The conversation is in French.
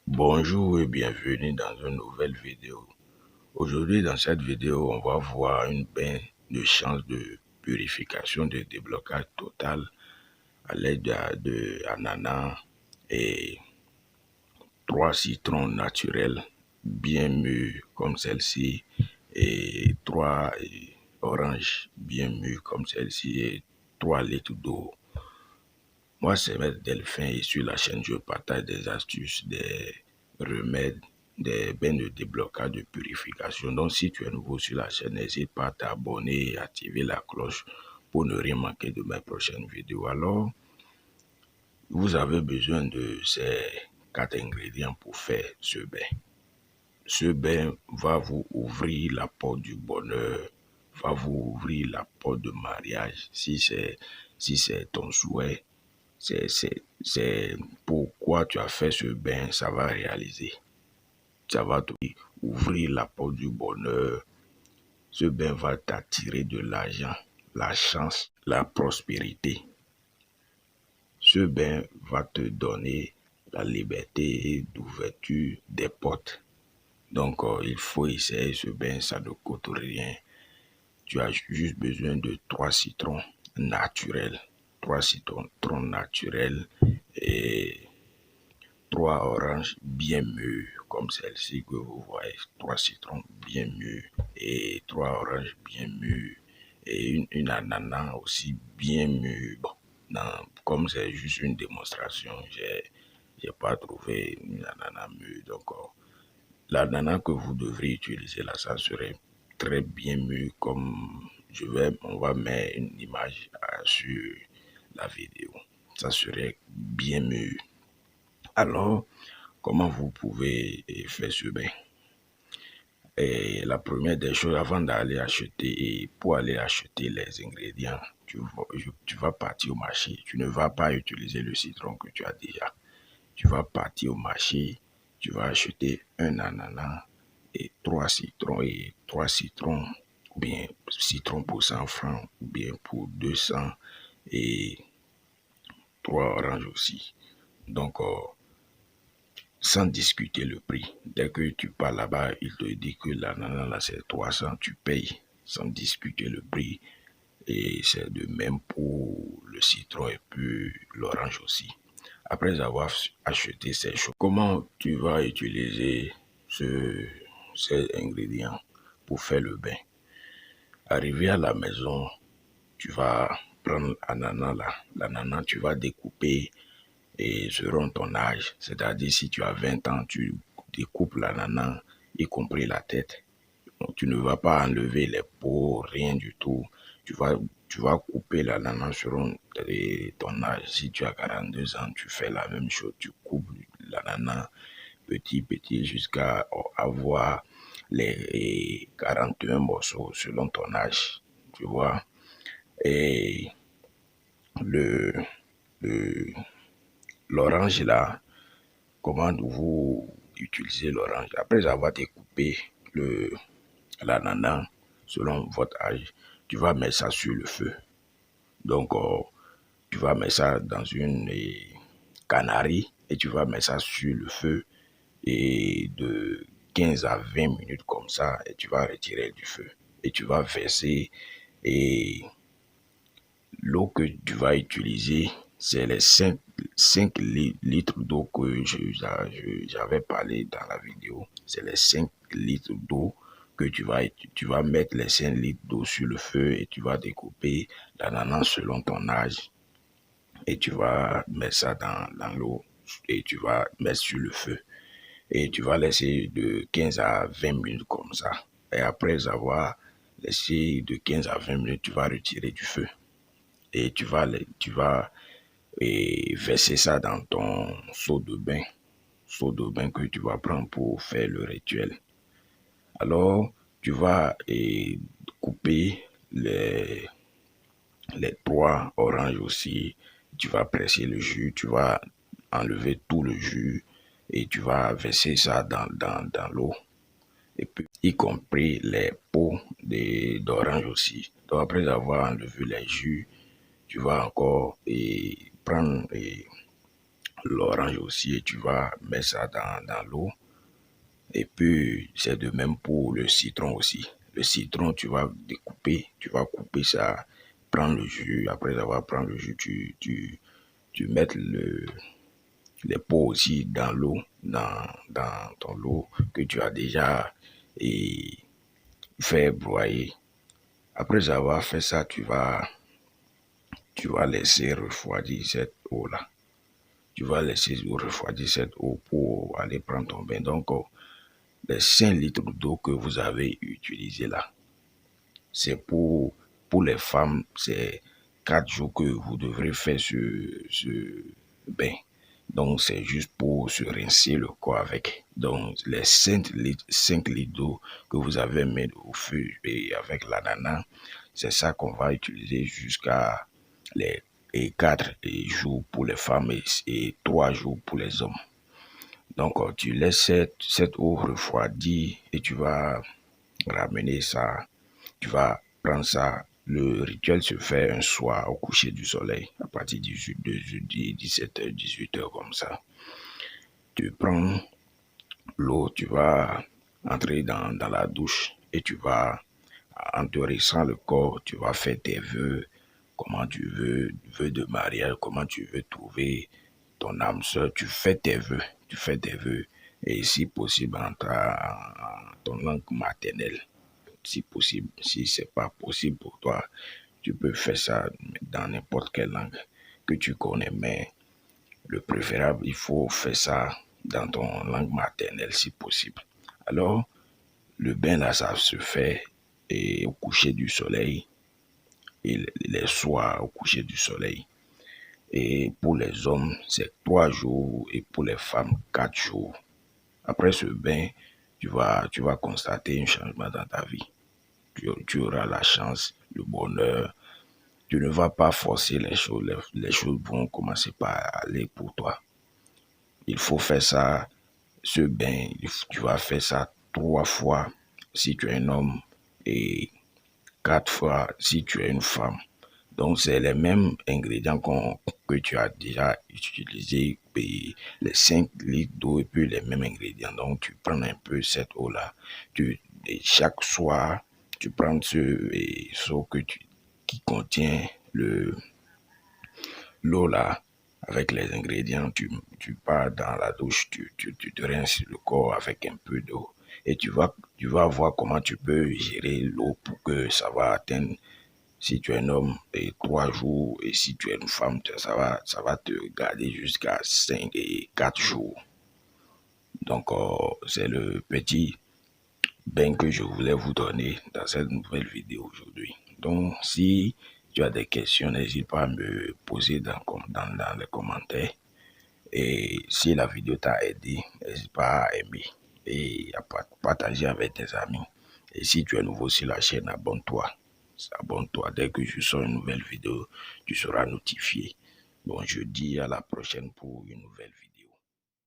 Bonjour et bienvenue dans une nouvelle vidéo. Aujourd'hui, dans cette vidéo, on va voir une bain de chance de purification de déblocage total à l'aide de ananas et 3 citrons naturels bien mûrs comme celle-ci et 3 oranges bien mûres comme celle-ci et 3 litres d'eau. Moi, c'est Maître Delphin et sur la chaîne, je partage des astuces, des remèdes, des bains de déblocage, de purification. Donc, si tu es nouveau sur la chaîne, n'hésite pas à t'abonner et activer la cloche pour ne rien manquer de mes prochaines vidéos. Alors, vous avez besoin de ces 4 ingrédients pour faire ce bain. Ce bain va vous ouvrir la porte du bonheur, va vous ouvrir la porte de mariage si c'est ton souhait. C'est pourquoi tu as fait ce bain, ça va réaliser. Ça va ouvrir la porte du bonheur. Ce bain va t'attirer de l'argent, la chance, la prospérité. Ce bain va te donner la liberté d'ouverture des portes. Donc, il faut essayer ce bain, ça ne coûte rien. Tu as juste besoin de 3 citrons naturels. 3 citrons naturels et 3 oranges bien mûres, comme celle-ci que vous voyez. 3 citrons bien mûrs et 3 oranges bien mûres et une ananas aussi bien mûre. Bon, comme c'est juste une démonstration, j'ai pas trouvé une ananas mûre. Donc, l'ananas que vous devrez utiliser là, ça serait très bien mûr comme on va mettre une image sur la vidéo. Ça serait bien mûr. Alors, comment vous pouvez faire ce bain? Et la première des choses, avant d'aller acheter, et pour aller acheter les ingrédients, tu vas partir au marché. Tu ne vas pas utiliser le citron que tu as déjà. Tu vas partir au marché, tu vas acheter un ananas et 3 citrons, ou bien citron pour 100 francs, ou bien pour 200 et 3 oranges aussi. Donc, sans discuter le prix. Dès que tu pars là-bas, il te dit que l'ananas là c'est 300, tu payes sans discuter le prix. Et c'est de même pour le citron et puis l'orange aussi. Après avoir acheté ces choses, comment tu vas utiliser ces ingrédients pour faire le bain? Arrivé à la maison, tu vas prendre l'ananas là. L'ananas, tu vas découper et selon ton âge. C'est-à-dire, si tu as 20 ans, tu découpes l'ananas, y compris la tête. Donc, tu ne vas pas enlever les peaux, rien du tout. Tu vas couper l'ananas selon ton âge. Si tu as 42 ans, tu fais la même chose. Tu coupes l'ananas petit jusqu'à avoir les 41 morceaux selon ton âge. Tu vois. Et le, le, l'orange là, comment vous utilisez l'orange? Après avoir découpé l'ananas selon votre âge, tu vas mettre ça sur le feu. Donc, tu vas mettre ça dans une canarie et tu vas mettre ça sur le feu et de 15 à 20 minutes comme ça et tu vas retirer du feu. Et tu vas verser et l'eau que tu vas utiliser, c'est les 5 litres d'eau que j'avais parlé dans la vidéo. C'est les 5 litres d'eau que tu vas mettre les 5 litres d'eau sur le feu et tu vas découper l'ananas selon ton âge. Et tu vas mettre ça dans l'eau et tu vas mettre sur le feu. Et tu vas laisser de 15 à 20 minutes comme ça. Et après avoir laissé de 15 à 20 minutes, tu vas retirer du feu. Et tu vas verser ça dans ton seau de bain que tu vas prendre pour faire le rituel. Alors, tu vas couper les 3 oranges aussi. Tu vas presser le jus, tu vas enlever tout le jus et tu vas verser ça dans l'eau. Et puis, y compris les peaux d'orange aussi. Donc, après avoir enlevé les jus, tu vas encore prendre l'orange aussi et tu vas mettre ça dans l'eau. Et puis, c'est de même pour le citron aussi. Le citron, tu vas découper, tu vas couper ça, prendre le jus. Après avoir pris le jus, tu mets les pots aussi dans l'eau, dans ton lot que tu as déjà fait broyer. Après avoir fait ça, tu vas laisser refroidir cette eau-là. Tu vas laisser refroidir cette eau pour aller prendre ton bain. Donc, les 5 litres d'eau que vous avez utilisé là, c'est pour les femmes, c'est 4 jours que vous devrez faire ce bain. Donc, c'est juste pour se rincer le corps avec. Donc, les 5 litres d'eau que vous avez mis au feu et avec l'ananas, c'est ça qu'on va utiliser jusqu'à les 4 jours pour les femmes et 3 jours pour les hommes. Donc, tu laisses cette eau refroidir et tu vas ramener ça. Tu vas prendre ça. Le rituel se fait un soir au coucher du soleil, à partir de 17h, 18h comme ça. Tu prends l'eau, tu vas entrer dans la douche et tu vas, en te rinçant le corps, tu vas faire tes vœux, comment tu veux, vœux de mariage, comment tu veux trouver ton âme sœur, tu fais tes vœux, et si possible en ton langue maternelle, si possible. Si c'est pas possible pour toi, tu peux faire ça dans n'importe quelle langue que tu connais, mais le préférable, il faut faire ça dans ton langue maternelle si possible. Alors, le bain là, ça se fait au coucher du soleil et les soirs au coucher du soleil. Et pour les hommes, c'est 3 jours et pour les femmes, 4 jours. Après ce bain, tu vas constater un changement dans ta vie. Tu auras la chance, le bonheur. Tu ne vas pas forcer les choses. Les choses vont commencer par aller pour toi. Il faut faire ça, ce bain, tu vas faire ça 3 fois si tu es un homme et 4 fois si tu es une femme. Donc, c'est les mêmes ingrédients que tu as déjà utilisés, les 5 litres d'eau et puis les mêmes ingrédients. Donc, tu prends un peu cette eau-là. Et chaque soir, tu prends ce seau qui contient l'eau là, avec les ingrédients. Tu pars dans la douche, tu te rinces le corps avec un peu d'eau. Et tu vas voir comment tu peux gérer l'eau pour que ça va atteindre. Si tu es un homme, et 3 jours, et si tu es une femme, ça va te garder jusqu'à 5 et 4 jours. Donc, c'est le petit bain que je voulais vous donner dans cette nouvelle vidéo aujourd'hui. Donc, si tu as des questions, n'hésite pas à me poser dans les commentaires. Et si la vidéo t'a aidé, n'hésite pas à aimer et à partager avec tes amis. Et si tu es nouveau sur la chaîne, abonne-toi. Abonne-toi. Dès que je sors une nouvelle vidéo, tu seras notifié. Bon, je dis à la prochaine pour une nouvelle vidéo.